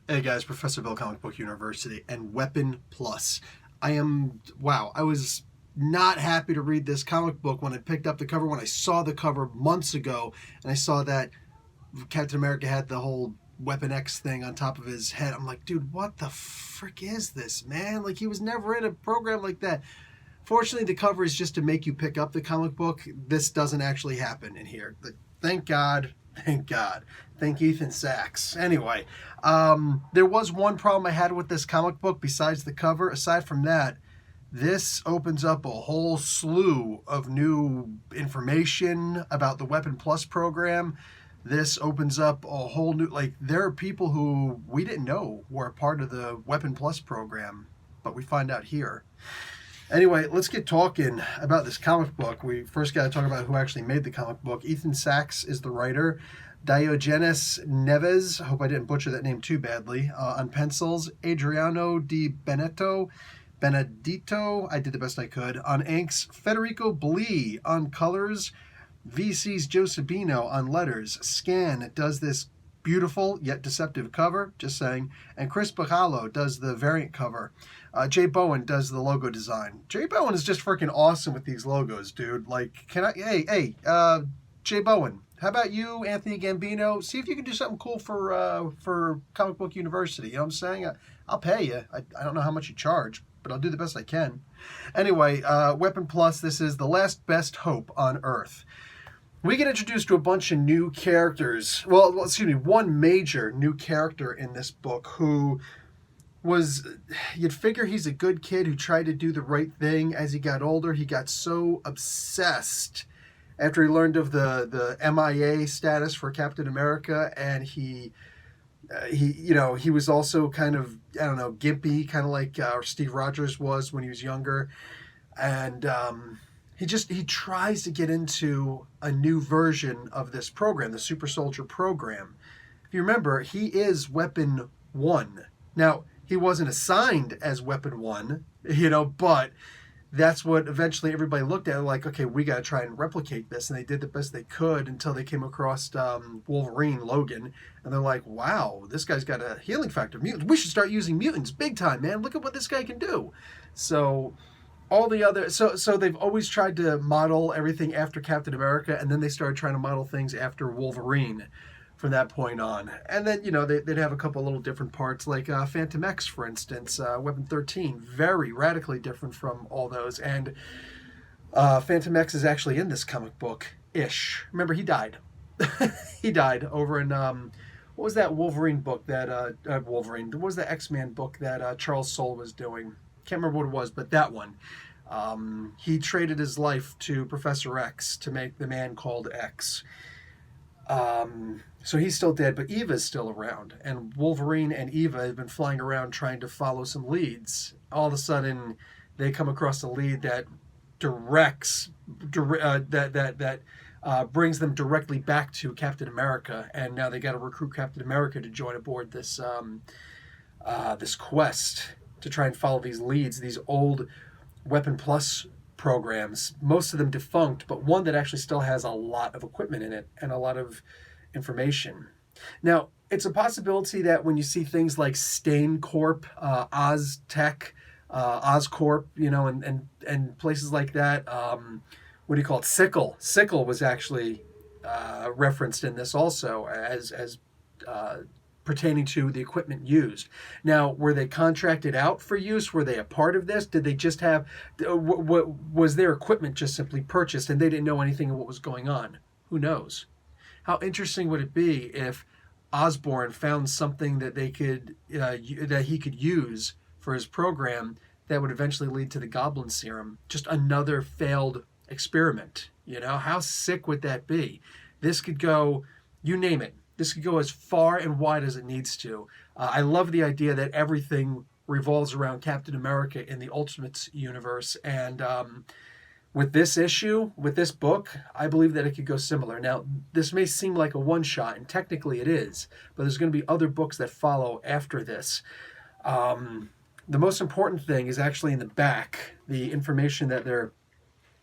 Hey guys, Professor Bill, Comic Book University, and Weapon Plus. I was not happy to read this comic book when I picked up the cover, when I saw the cover months ago, and I saw that Captain America had the whole Weapon X thing on top of his head. I'm like, dude, what the frick is this, man? Like, he was never in a program like that. Fortunately, the cover is just to make you pick up the comic book. This doesn't actually happen in here. Thank God. Thank God. Thank Ethan Sachs. Anyway, there was one problem I had with this comic book besides the cover. Aside from that, this opens up a whole slew of new information about the Weapon Plus program. This opens up a whole new, there are people who we didn't know were a part of the Weapon Plus program, but we find out here. Anyway, let's get talking about this comic book. We first got to talk about who actually made the comic book. Ethan Sachs is the writer. Diogenes Neves, I hope I didn't butcher that name too badly, on pencils. Adriano Di Benedetto, I did the best I could. On inks, Federico Blee on colors. VC's Joe Sabino on letters. Scan does this beautiful yet deceptive cover, just saying. And Chris Bacalo does the variant cover. Jay Bowen does the logo design. Jay Bowen is just freaking awesome with these logos, dude. Jay Bowen, how about you, Anthony Gambino? See if you can do something cool for Comic Book University. You know what I'm saying? I'll pay you. I don't know how much you charge, but I'll do the best I can. Anyway, Weapon Plus, this is the last best hope on Earth. We get introduced to a bunch of new characters. Well, excuse me, one major new character in this book who you'd figure he's a good kid who tried to do the right thing. As he got older, he got so obsessed after he learned of the MIA status for Captain America, and he was also kind of, I don't know, gimpy, kind of like Steve Rogers was when he was younger. And he tries to get into a new version of this program, the Super Soldier program. If you remember, he is Weapon 1. Now, he wasn't assigned as Weapon 1, but that's what eventually everybody looked at, like, okay, we got to try and replicate this. And they did the best they could until they came across Wolverine, Logan. And they're like, wow, this guy's got a healing factor. Mutants. We should start using mutants big time, man. Look at what this guy can do. So they've always tried to model everything after Captain America, and then they started trying to model things after Wolverine from that point on. And then, they'd have a couple little different parts, like Phantom X, for instance, Weapon 13, very radically different from all those. And Phantom X is actually in this comic book-ish. Remember, he died. He died over in, what was that Wolverine book that, what was the X-Men book that Charles Soule was doing? Can't remember what it was, but that one. He traded his life to Professor X to make the man called X. So he's still dead, but Eva's still around. And Wolverine and Eva have been flying around trying to follow some leads. All of a sudden, they come across a lead that brings them directly back to Captain America. And now they got to recruit Captain America to join aboard this quest to try and follow these leads, these old Weapon Plus programs, most of them defunct, but one that actually still has a lot of equipment in it and a lot of information. Now, it's a possibility that when you see things like Stain Corp, Oztech, Oscorp, and places like that, what do you call it? Sickle was actually referenced in this also as pertaining to the equipment used. Now, were they contracted out for use? Were they a part of this? Did they just have, was their equipment just simply purchased and they didn't know anything of what was going on? Who knows? How interesting would it be if Osborn found something that they could, that he could use for his program that would eventually lead to the Goblin Serum? Just another failed experiment. How sick would that be? This could go, you name it. This could go as far and wide as it needs to. I love the idea that everything revolves around Captain America in the Ultimates universe. And with this issue, with this book, I believe that it could go similar. Now, this may seem like a one-shot, and technically it is, but there's going to be other books that follow after this. The most important thing is actually in the back, the information that they're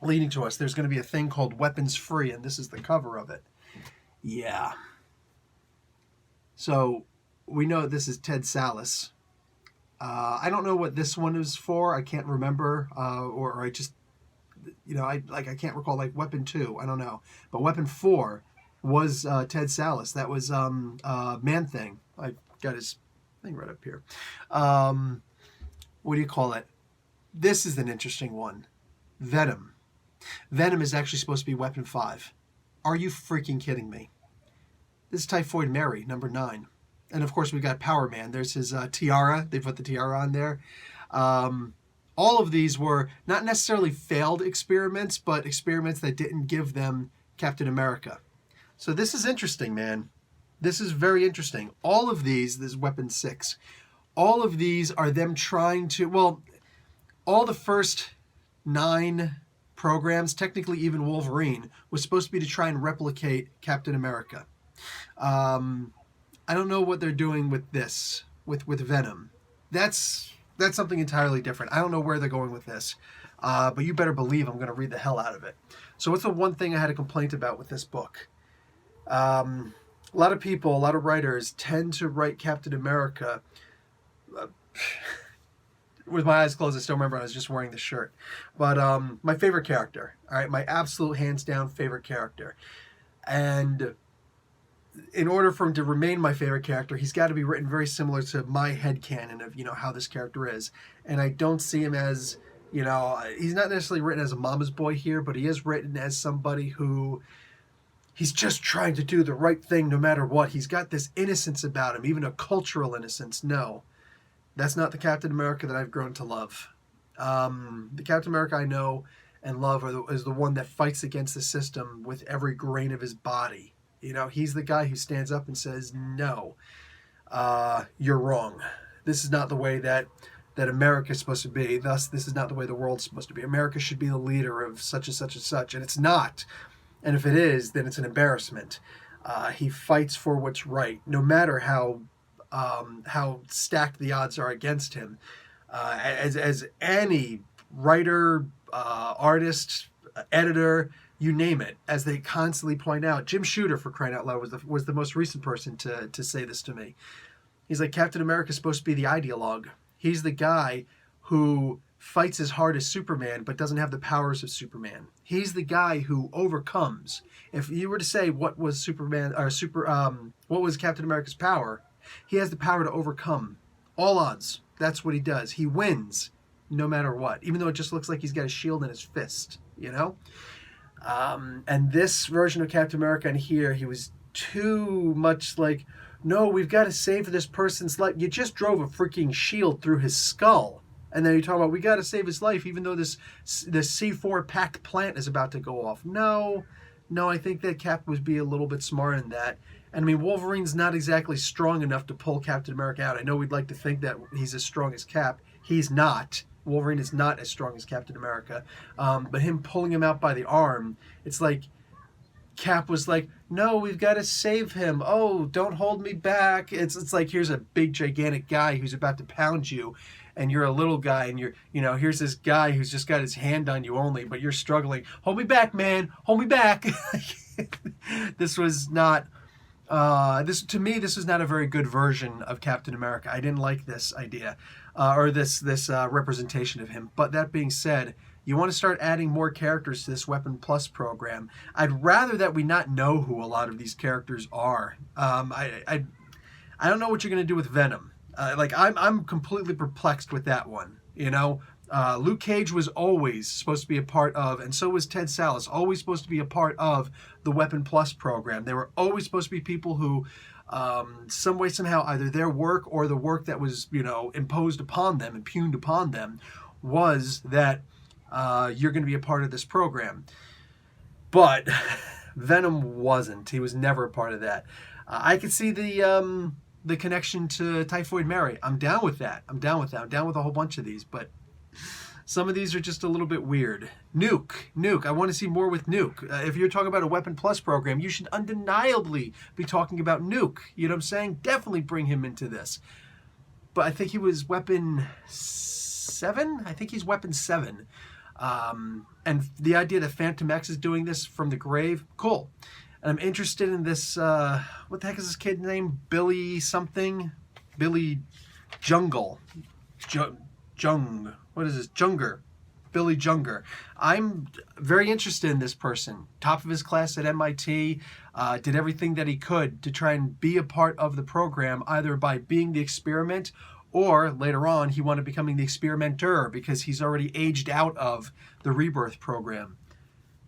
leading to us. There's going to be a thing called Weapons Free, and this is the cover of it. Yeah. So we know this is Ted Sallis. I don't know what this one is for. I can't remember, or I just, I can't recall, like Weapon 2. I don't know, but Weapon 4 was Ted Sallis. That was Man Thing. I got his thing right up here. What do you call it? This is an interesting one. Venom. Venom is actually supposed to be Weapon 5. Are you freaking kidding me? This is Typhoid Mary, number 9. And of course we got Power Man. There's his tiara. They put the tiara on there. All of these were not necessarily failed experiments, but experiments that didn't give them Captain America. So this is interesting, man. This is very interesting. All of these, this is Weapon 6, all of these are them trying to, well, all the first 9 programs, technically even Wolverine, was supposed to be to try and replicate Captain America. I don't know what they're doing with this, with Venom. That's something entirely different. I don't know where they're going with this, but you better believe I'm going to read the hell out of it. So what's the one thing I had a complaint about with this book? A lot of people, a lot of writers tend to write Captain America. With my eyes closed, I still remember I was just wearing the shirt. But my favorite character, all right, my absolute hands down favorite character. And in order for him to remain my favorite character, he's got to be written very similar to my headcanon of, how this character is. And I don't see him as, he's not necessarily written as a mama's boy here, but he is written as somebody who, he's just trying to do the right thing no matter what. He's got this innocence about him, even a cultural innocence. No, that's not the Captain America that I've grown to love. The Captain America I know and love is the one that fights against the system with every grain of his body. He's the guy who stands up and says, no, you're wrong. This is not the way that America is supposed to be. Thus, this is not the way the world's supposed to be. America should be the leader of such and such and such. And it's not. And if it is, then it's an embarrassment. He fights for what's right, no matter how stacked the odds are against him. As any writer, artist, editor, you name it, as they constantly point out. Jim Shooter, for crying out loud, was the most recent person to say this to me. He's like, Captain America's supposed to be the ideologue. He's the guy who fights as hard as Superman, but doesn't have the powers of Superman. He's the guy who overcomes. If you were to say what was what was Captain America's power, he has the power to overcome all odds. That's what he does. He wins no matter what, even though it just looks like he's got a shield in his fist, And this version of Captain America in here, he was too much like, no, we've got to save this person's life. You just drove a freaking shield through his skull. And then you're talking about, we got to save his life, even though this C4 packed plant is about to go off. No, I think that Cap was being a little bit smarter than that. And I mean, Wolverine's not exactly strong enough to pull Captain America out. I know we'd like to think that he's as strong as Cap. He's not. Wolverine is not as strong as Captain America. But him pulling him out by the arm, it's like Cap was like, no, we've got to save him. Oh, don't hold me back. It's like, here's a big, gigantic guy who's about to pound you, and you're a little guy, and here's this guy who's just got his hand on you only, but you're struggling. Hold me back, man. Hold me back. This was not... to me, this was not a very good version of Captain America. I didn't like this idea, or this representation of him. But that being said, you want to start adding more characters to this Weapon Plus program. I'd rather that we not know who a lot of these characters are. I don't know what you're going to do with Venom. I'm completely perplexed with that one. Luke Cage was always supposed to be a part of, and so was Ted Sallis, always supposed to be a part of the Weapon Plus program. They were always supposed to be people who, some way, somehow, either their work or the work that was, imposed upon them, impugned upon them, was that you're going to be a part of this program. But Venom wasn't. He was never a part of that. I could see the connection to Typhoid Mary. I'm down with that. I'm down with a whole bunch of these, but some of these are just a little bit weird. Nuke. I want to see more with Nuke. If you're talking about a Weapon Plus program, you should undeniably be talking about Nuke. You know what I'm saying? Definitely bring him into this. But I think he was Weapon 7? I think he's Weapon 7. And the idea that Phantom X is doing this from the grave, cool. And I'm interested in this, what the heck is this kid's name? Billy something? Billy Jungle. What is this? Junger. Billy Junger. I'm very interested in this person. Top of his class at MIT, did everything that he could to try and be a part of the program, either by being the experiment or later on he wound up becoming the experimenter because he's already aged out of the rebirth program.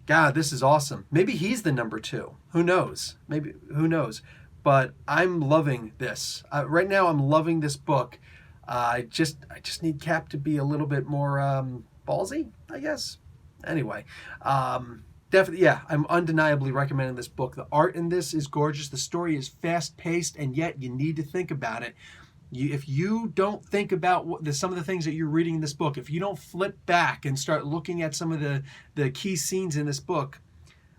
God, this is awesome. Maybe he's the number 2. Who knows? Maybe, who knows? But I'm loving this. Right now I'm loving this book. I just need Cap to be a little bit more ballsy, I guess. Anyway, definitely, yeah, I'm undeniably recommending this book. The art in this is gorgeous. The story is fast-paced, and yet you need to think about it. If you don't think about some of the things that you're reading in this book, if you don't flip back and start looking at some of the key scenes in this book,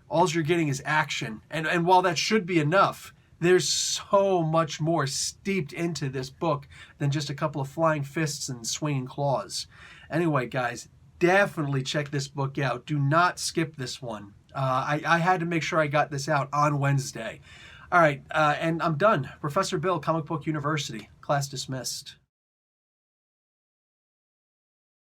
all you're getting is action. And while that should be enough, there's so much more steeped into this book than just a couple of flying fists and swinging claws. Anyway, guys, definitely check this book out. Do not skip this one. I had to make sure I got this out on Wednesday. All right, and I'm done. Professor Bill, Comic Book University. Class dismissed.